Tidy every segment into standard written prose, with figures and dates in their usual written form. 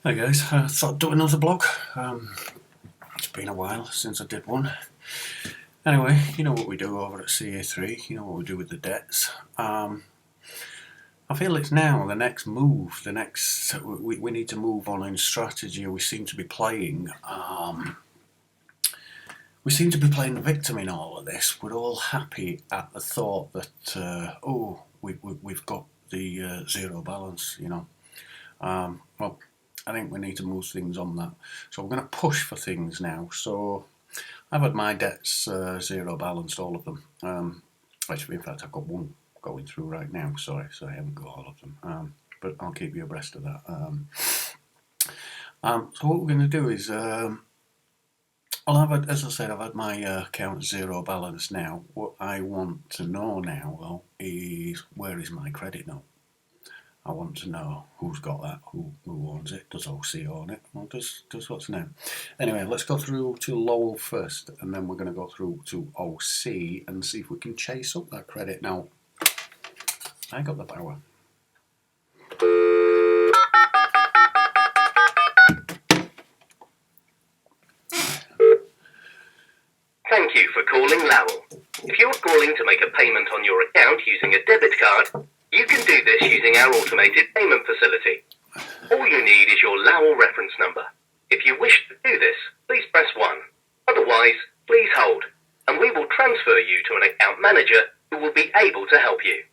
Hey guys, I thought I'd do another blog. It's been a while since I did one. Anyway, you know what we do over at Ca3, you know what we do with the debts. I feel it's now the next move, we need to move on in strategy. We seem to be playing the victim in all of this. We're all happy at the thought that, we've got the zero balance, well, I think we need to move things on that. So we're going to push for things now. So I've had my debts zero balanced, all of them. Actually, in fact, I've got one going through right now. Sorry, so I haven't got all of them. But I'll keep you abreast of that. So what we're going to do is, as I said, I've had my account zero balance now. What I want to know now, though, is where is my credit note? I want to know who's got that, who owns it, does OC own it, or does what's the name? Anyway, let's go through to Lowell first, and then we're going to go through to OC and see if we can chase up that credit. Now, I got the power. Thank you for calling Lowell. If you're calling to make a payment on your account using a debit card, you can do this using our automated payment facility. All you need is your Lowell reference number. If you wish to do this, please press 1. Otherwise, please hold, and we will transfer you to an account manager who will be able to help you.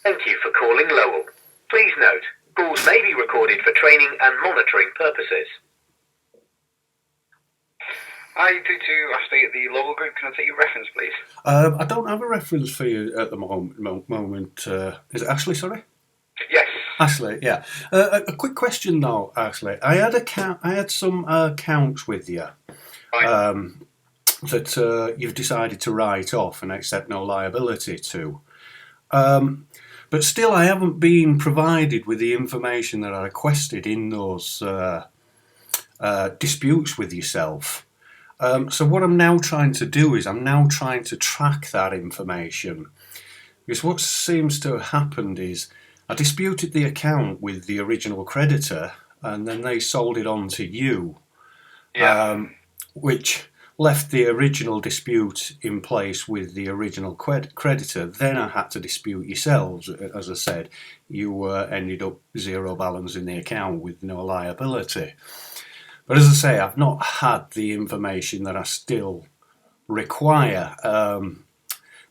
Thank you for calling Lowell. Please note, calls may be recorded for training and monitoring purposes. Hi, through to Ashley at the Lowell Group. Can I take your reference, please? I don't have a reference for you at the moment. Is it Ashley, sorry? Yes. Ashley, yeah. A quick question though, Ashley. I had some accounts with you that you've decided to write off and accept no liability to. But still, I haven't been provided with the information that I requested in those disputes with yourself. So what I'm now trying to do is I'm now trying to track that information. Because what seems to have happened is I disputed the account with the original creditor and then they sold it on to you. Which left the original dispute in place with the original creditor. Then I had to dispute yourselves. As I said, you ended up zero balance in the account with no liability. But as I say, I've not had the information that I still require,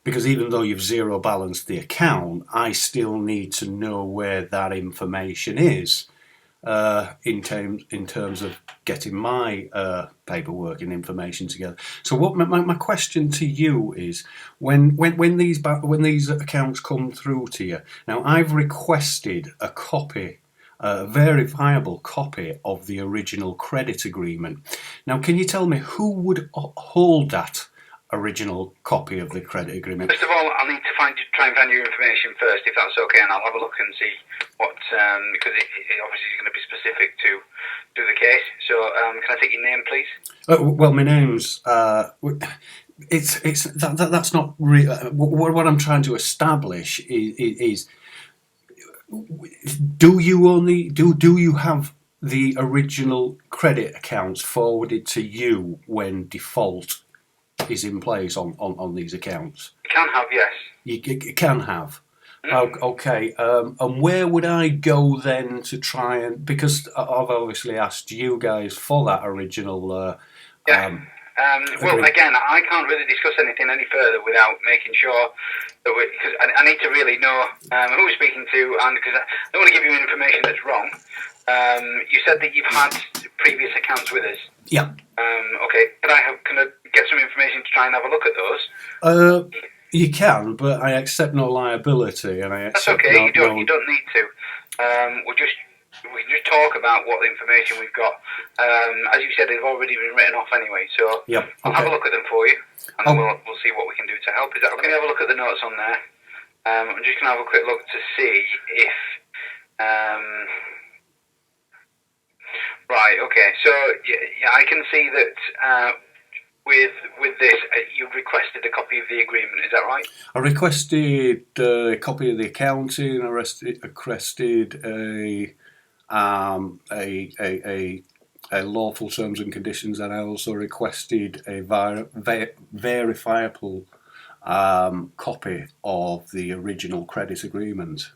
because even though you've zero balanced the account, I still need to know where that information is. In terms of getting my paperwork and information together. So what my question to you is, when these accounts come through to you, now I've requested a copy, a verifiable copy of the original credit agreement. Now, can you tell me who would hold that original copy of the credit agreement? First of all, I'll need to try and find your information first, if that's okay, and I'll have a look and see what, because it obviously is going to be specific to the case. So, can I take your name, please? Well, my name's that's not real. What I'm trying to establish is do you have the original credit accounts forwarded to you when default is in place on these accounts? You can have, yes. You can have. Okay, and where would I go then to try and, because I've obviously asked you guys for that original well, again, I can't really discuss anything any further without making sure that because I need to really know who we're speaking to, and because I don't want to give you information that's wrong. You said that you've had previous accounts with us. Yeah. Okay. Can I get some information to try and have a look at those? You can, but I accept no liability, and I accept. That's okay. You don't need to. We can just talk about what information we've got. As you said, they've already been written off anyway, so yep. I'll have a look at them for you, and then we'll see what we can do to help. Is that okay? Have a look at the notes on there. I'm just going to have a quick look to see if. Right. Okay. So yeah, I can see that with this, you requested a copy of the agreement. Is that right? I requested a copy of the accounting. I requested a lawful terms and conditions, and I also requested a verifiable copy of the original credit agreement.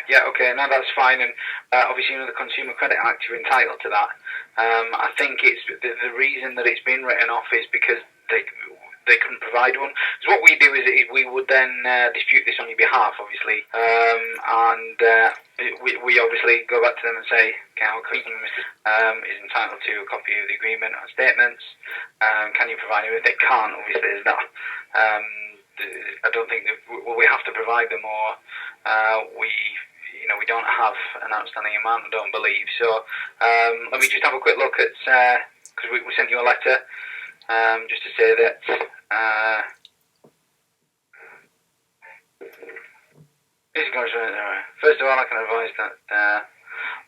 Yeah, okay, no, that's fine. And obviously, the Consumer Credit Act, you're entitled to that. I think it's the reason that it's been written off is because they couldn't provide one. So what we do is we would then dispute this on your behalf, obviously, and we obviously go back to them and say, okay, our customer is entitled to a copy of the agreement and statements. Can you provide it? If they can't, obviously, there's not. I don't think we have to provide them, or we don't have an outstanding amount. I don't believe so. Let me just have a quick look at because we sent you a letter just to say that. First of all, I can advise that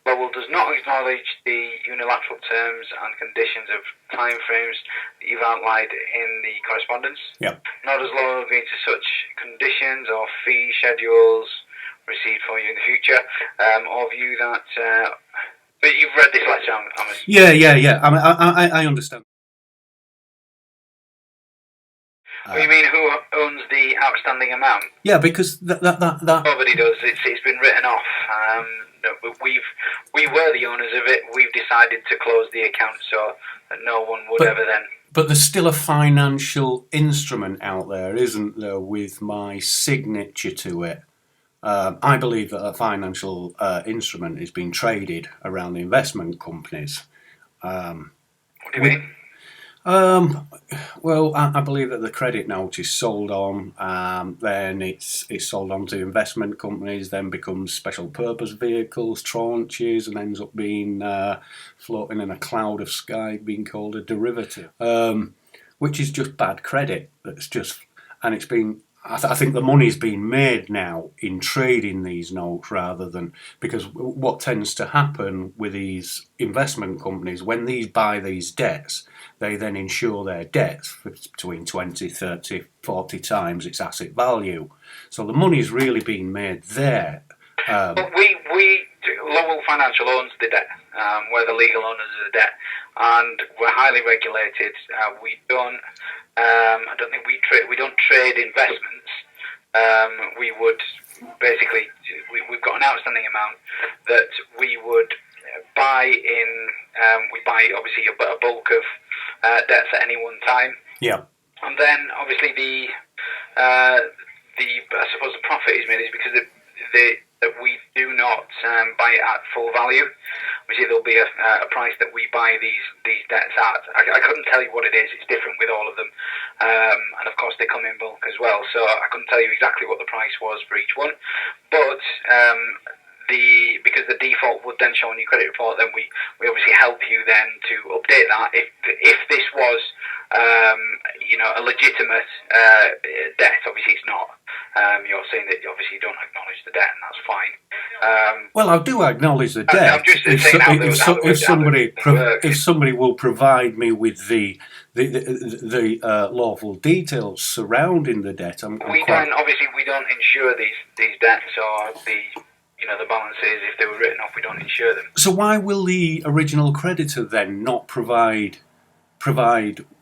Lowell does not acknowledge the unilateral terms and conditions of timeframes that you've outlined in the correspondence. Yep. Nor does Lowell agree to such conditions or fee schedules received for you in the future, or view that. But you've read this letter, I'm assuming. Yeah. I understand. You mean who owns the outstanding amount? Yeah, because that Nobody does. It's been written off. We were the owners of it. We've decided to close the account so that no one would ever then. But there's still a financial instrument out there, isn't there, with my signature to it? I believe that a financial instrument is being traded around the investment companies. What do you mean? Well, I believe that the credit note is sold on, then it's sold on to investment companies, then becomes special purpose vehicles, tranches, and ends up being floating in a cloud of sky, being called a derivative, which is just bad credit. And it's been. I think the money's been made now in trading these notes rather than, because what tends to happen with these investment companies, when these buy these debts, they then insure their debts for between 20, 30, 40 times its asset value. So the money's really been made there. But Lowell Financial owns the debt. We're the legal owners of the debt, and we're highly regulated. We don't. I don't think we don't trade investments. We would basically we've got an outstanding amount that we would buy in. We buy obviously a bulk of debts at any one time. Yeah. And then obviously the I suppose the profit is made is because that we do not buy it at full value. Obviously, there'll be a price that we buy these debts at. I couldn't tell you what it is. It's different with all of them, and of course they come in bulk as well. So I couldn't tell you exactly what the price was for each one, but because the default would then show on your credit report, then we obviously help you then to update that. If this was a legitimate debt, obviously it's not. You're saying that obviously you don't acknowledge the debt, and that's fine. Well, I do acknowledge the debt. I'm just saying if somebody will provide me with the lawful details surrounding the debt, we don't insure these debts or the balances. If they were written off, we don't insure them. So why will the original creditor then not provide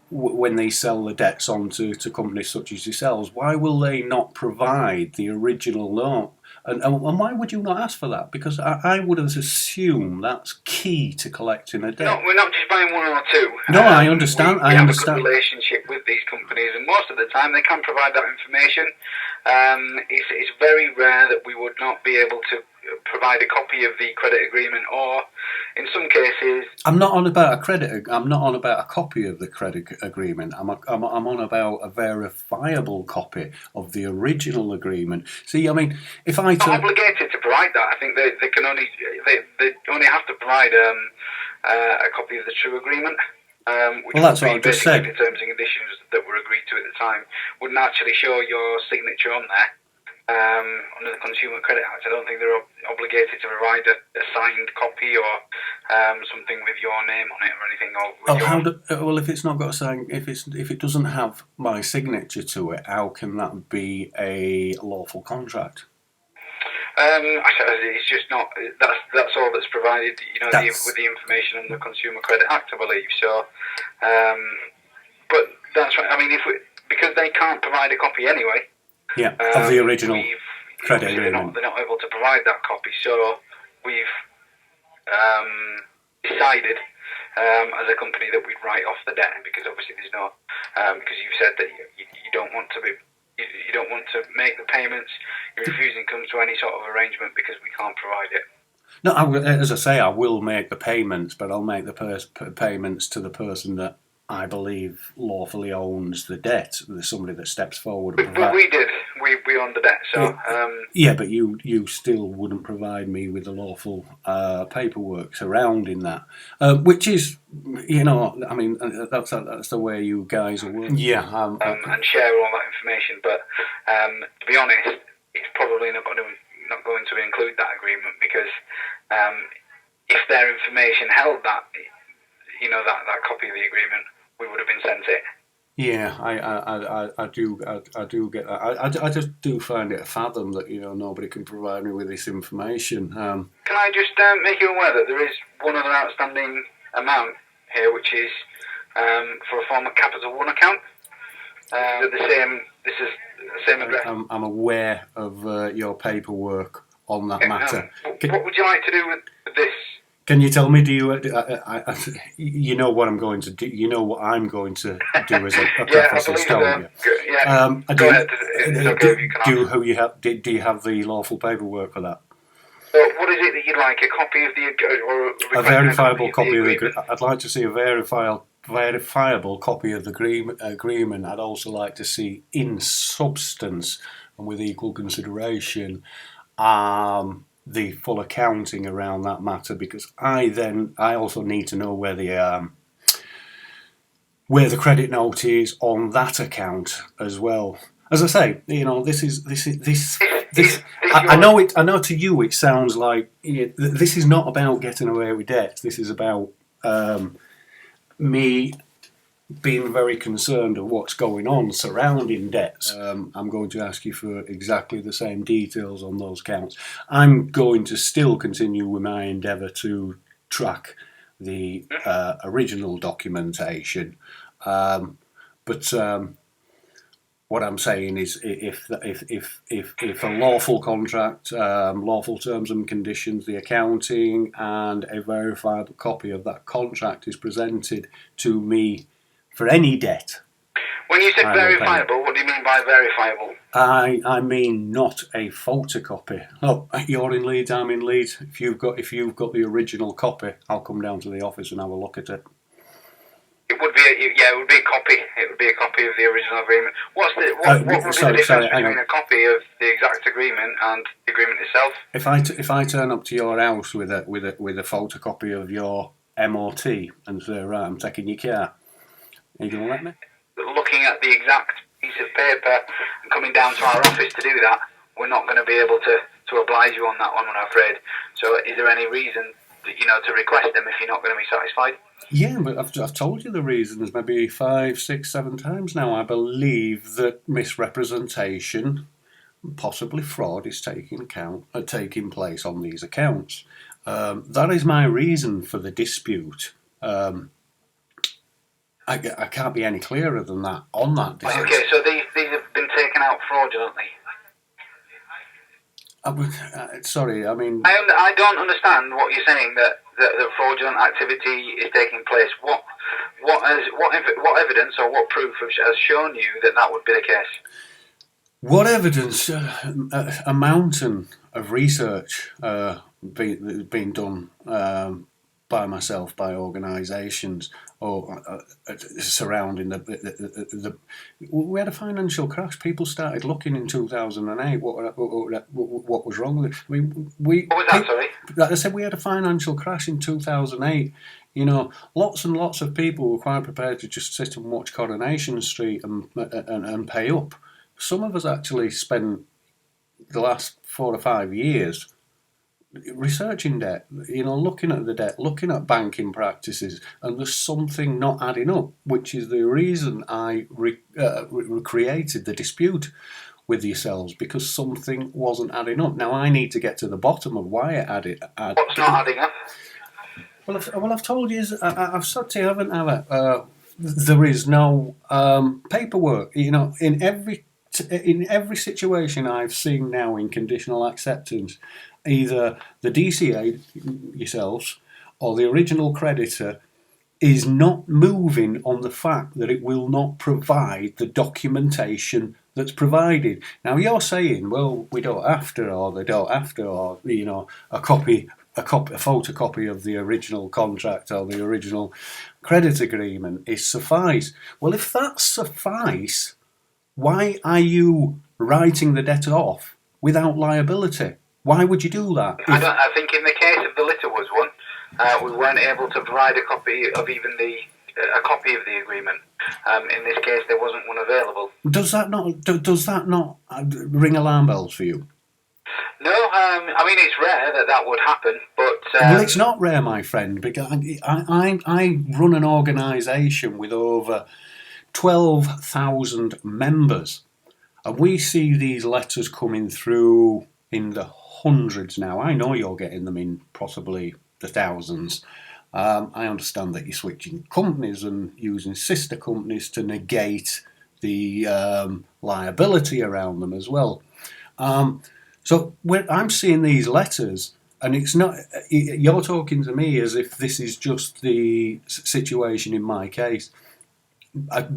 when they sell the debts on to companies such as yourselves? Why will they not provide the original note? And why would you not ask for that? Because I would have assumed that's key to collecting a debt. No, we're not just buying one or two. No, I understand. We have a good relationship with these companies, and most of the time they can provide that information. It's very rare that we would not be able to provide a copy of the credit agreement, or in some cases. I'm not on about a credit. I'm not on about a copy of the credit agreement. I'm on about a verifiable copy of the original agreement. See, I mean, if I not obligated to provide that. I think they can only have to provide a copy of the true agreement. Which well, that's what I just said. The terms and conditions that were agreed to at the time wouldn't actually show your signature on there. under the Consumer Credit Act, I don't think they're obligated to provide a signed copy or something with your name on it or anything. Well, if it's not got a sign, if it doesn't have my signature to it, how can that be a lawful contract? It's just not. That's all that's provided. With the information on the Consumer Credit Act, I believe. So, but that's right. I mean, because they can't provide a copy anyway. Yeah, of the original credit agreement. They're not able to provide that copy, so we've decided as a company that we'd write off the debt, because obviously there's no because you've said that you don't want to make the payments. You're refusing to come to any sort of arrangement because we can't provide it. No, as I say, I will make the payments, but I'll make the payments to the person that I believe lawfully owns the debt. There's somebody that steps forward. But we did. We owned the debt, so... Yeah, but you still wouldn't provide me with the lawful paperwork surrounding that, which is, I mean, that's the way you guys are working. Yeah. And share all that information, but to be honest, it's probably not going to include that agreement, because if their information held that, that copy of the agreement, we would have been sent it. Yeah, I do get that. I just do find it a fathom that nobody can provide me with this information. Can I just make you aware that there is one other outstanding amount here, which is for a former Capital One account. This is the same address. I'm aware of your paperwork on that matter. What would you like to do with this? Can you tell me? Do you? You know what I'm going to do. You know what I'm going to do as a preface, don't you? Yeah. Go ahead. It's okay if you can. Do you have the lawful paperwork for that? What is it that you'd like? A copy of a verifiable copy of the agreement. I'd like to see a verifiable copy of the agreement. I'd also like to see, in substance and with equal consideration, the full accounting around that matter, because I also need to know where the credit note is on that account as well. As I say, this. I know to you it sounds like this is not about getting away with debt. This is about me being very concerned of what's going on surrounding debts. I'm going to ask you for exactly the same details on those counts. I'm going to still continue with my endeavour to track the original documentation, but what I'm saying is, if a lawful contract, lawful terms and conditions, the accounting, and a verifiable copy of that contract is presented to me for any debt. When you said verifiable, what do you mean by verifiable? I mean not a photocopy. Oh, you're in Leeds, I'm in Leeds. If you've got the original copy, I'll come down to the office and have a look at it. It would be a copy. It would be a copy of the original agreement. What would be the difference between a copy of the exact agreement and the agreement itself? If I turn up to your house with a photocopy of your MOT and say, right, I'm taking your car, are you going to let me? Looking at the exact piece of paper and coming down to our office to do that, we're not going to be able to oblige you on that one, I'm afraid. So is there any reason to request them if you're not going to be satisfied? Yeah, but I've told you the reasons maybe 5, 6, 7 times now. I believe that misrepresentation, possibly fraud, is taking place on these accounts. That is my reason for the dispute. I can't be any clearer than that on that dispute. Okay, so these have been taken out fraudulently. Sorry, I mean... I don't understand what you're saying, that fraudulent activity is taking place. What evidence or what proof has shown you that would be the case? What evidence? A mountain of research being done by myself, by organisations, or surrounding the. We had a financial crash. People started looking in 2008. What was wrong with it? I mean, what was that? Sorry. Like I said, we had a financial crash in 2008. Lots and lots of people were quite prepared to just sit and watch Coronation Street and pay up. Some of us actually spent the last 4 or 5 years researching debt, looking at the debt, looking at banking practices, and there's something not adding up, which is the reason I created the dispute with yourselves, because something wasn't adding up. Now I need to get to the bottom of why it added. What's not adding up? Well, I've told you, I've said to you, haven't I? There is no paperwork. In every situation I've seen now in conditional acceptance, either the DCA yourselves or the original creditor is not moving on the fact that it will not provide the documentation that's provided. Now you're saying, well, we don't have to, or they don't have to, or a photocopy of the original contract or the original credit agreement is suffice. Well, if that's suffice, why are you writing the debtor off without liability? Why would you do that? I think in the case of the Litterwoods one, we weren't able to provide a copy of even a copy of the agreement. In this case, there wasn't one available. Does that not ring alarm bells for you? No, I mean, it's rare that would happen, but... Well, it's not rare, my friend, because I run an organisation with over 12,000 members, and we see these letters coming through in the hundreds now. I know you're getting them in possibly the thousands. I understand that you're switching companies and using sister companies to negate the liability around them as well. So I'm seeing these letters, and it's not. You're talking to me as if this is just the situation in my case.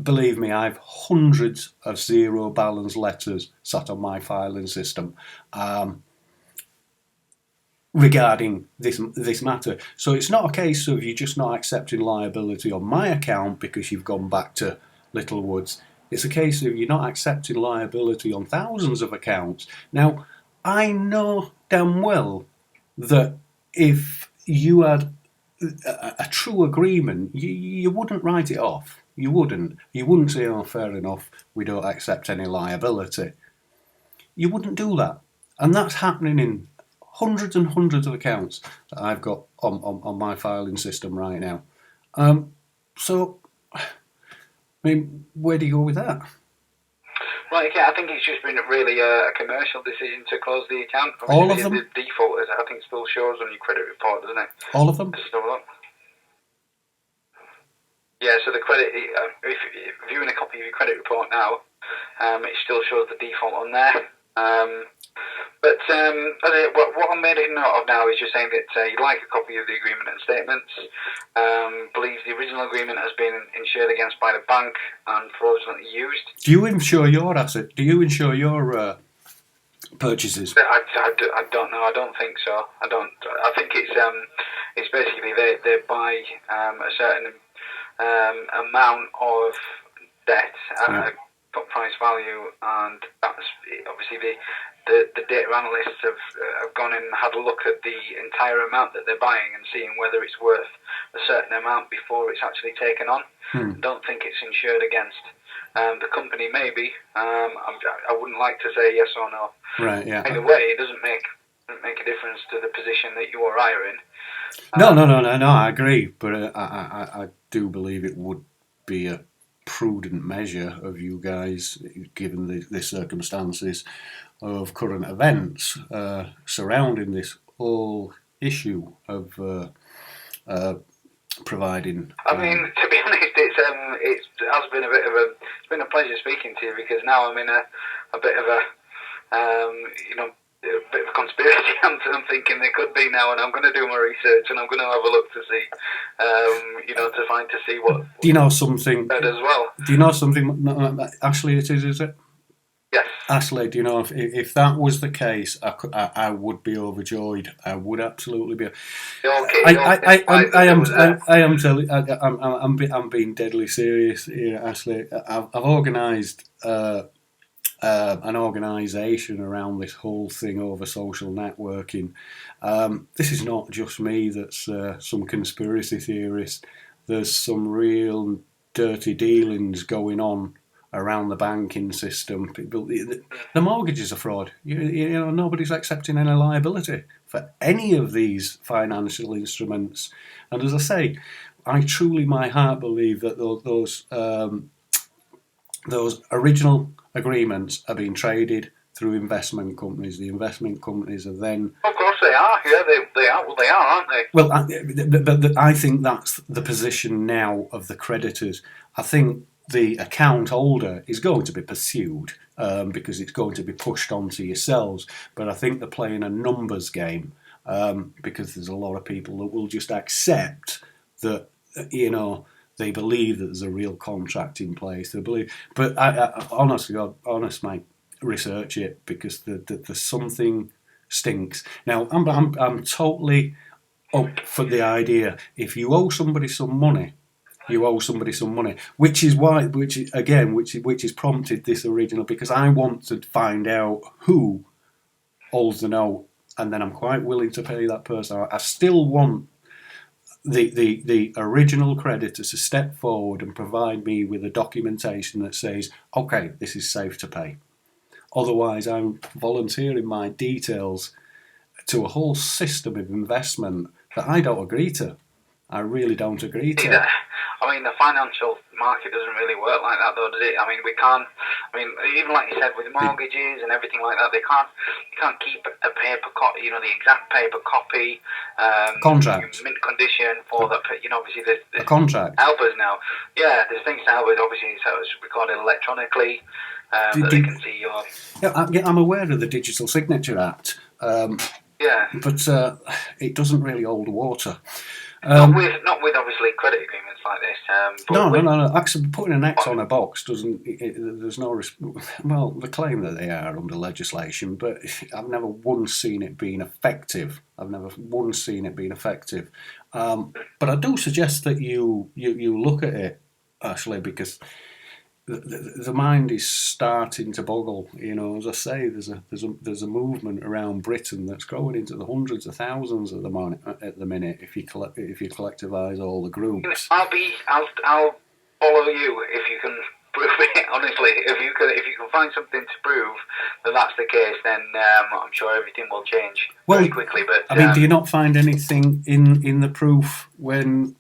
Believe me, I've hundreds of zero balance letters sat on my filing system regarding this matter. So it's not a case of you just not accepting liability on my account because you've gone back to Littlewoods. It's a case of you're not accepting liability on thousands of accounts. Now, I know damn well that if you had a true agreement, you wouldn't write it off. You wouldn't. You wouldn't say, oh, fair enough, we don't accept any liability. You wouldn't do that. And that's happening in hundreds and hundreds of accounts that I've got on my filing system right now. So, I mean, where do you go with that? Well, okay, I think it's just been really a commercial decision to close the account. Obviously, all of them? The default, I think, still shows on your credit report, doesn't it? All of them? Yeah, so the credit, if viewing a copy of your credit report now, it still shows the default on there. But what I'm making note of now is just saying that you'd like a copy of the agreement and statements, believes the original agreement has been insured against by the bank and fraudulently used. Do you insure your asset? Do you insure your purchases? I don't know. I don't think so. I don't. I think it's basically they buy a certain amount of debt at a price value, and that's obviously the data analysts have gone in and had a look at the entire amount that they're buying and seeing whether it's worth a certain amount before it's actually taken on. I don't think it's insured against. The company maybe. I wouldn't like to say yes or no. Right. Yeah. Either way, it doesn't make a difference to the position that you or I are in. No. I agree, but I do believe it would be a prudent measure of you guys, given the circumstances of current events surrounding this whole issue of providing. I mean, to be honest, it has been it's been a pleasure speaking to you, because now I'm in a bit of a a bit of a conspiracy. I'm thinking there could be now, and I'm going to do my research, and I'm going to have a look to see, to see what. Do you know something? As well. Do you know something, Ashley? Is it? Yes. Ashley, do you know if that was the case, I would be overjoyed. I would absolutely be. I'm being deadly serious here, Ashley. I've organised an organisation around this whole thing over social networking. This is not just me that's some conspiracy theorist. There's some real dirty dealings going on around the banking system. People, the mortgages are fraud. Nobody's accepting any liability for any of these financial instruments. And as I say, I truly, my heart, believe that those original agreements are being traded through investment companies. The investment companies are then... Of course they are. Yeah, they are. Well, they are, aren't they? Well, but I think that's the position now of the creditors. I think the account holder is going to be pursued because it's going to be pushed onto yourselves. But I think they're playing a numbers game because there's a lot of people that will just accept that, they believe that there's a real contract in place. They believe, but I honestly, honest mate, research it because there's something stinks. Now, I'm totally up for the idea. If you owe somebody some money, you owe somebody some money, which is prompted this original, because I want to find out who owes the note, and then I'm quite willing to pay that person. I still want the original creditor to step forward and provide me with a documentation that says, okay, this is safe to pay. Otherwise, I'm volunteering my details to a whole system of investment that I don't agree to. I really don't agree to. Yeah. I mean, the financial market doesn't really work like that, though, does it? I mean, we can't. I mean, even like you said, with mortgages and everything like that, you can't keep a paper copy. The exact paper copy. Contract. Mint condition for that. Obviously, there's a contract. Albers now. Yeah, there's things to Albers. Obviously, so it's recorded electronically. That they can see your. Yeah, I'm aware of the Digital Signature Act. Yeah. But it doesn't really hold water. Not with obviously credit agreements like this. No. Actually, putting an X on a box doesn't. There's no. Well, they claim that they are under legislation, but I've never once seen it being effective. But I do suggest that you look at it, Ashley, because the mind is starting to boggle. As I say, there's a movement around Britain that's growing into the hundreds of thousands at the minute. If you collectivise all the groups, I'll follow you if you can prove it. Honestly, if you can find something to prove that that's the case, then I'm sure everything will change very quickly. But I mean, do you not find anything in the proof when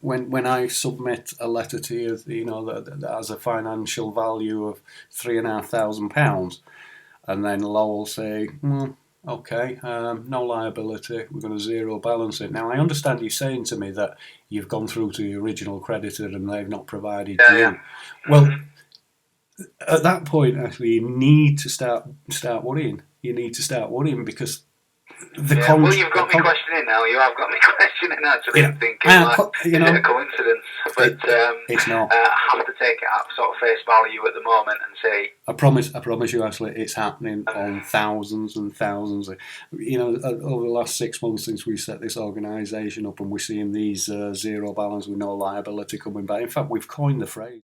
I submit a letter to you, that has a financial value of £3,500, and then Lowell say, okay, no liability, we're going to zero balance it. Now, I understand you saying to me that you've gone through to the original creditor and they've not provided you. Yeah. Well, at that point, actually, you need to start worrying. You need to start worrying because well, you've got me questioning now. You have got me questioning, actually. I'm thinking, is it a coincidence? But it's not. I have to take it at sort of face value at the moment and say... I promise you, Ashley, it's happening on thousands and thousands. Over the last 6 months since we set this organisation up, and we're seeing these zero balance with no liability coming back. In fact, we've coined the phrase.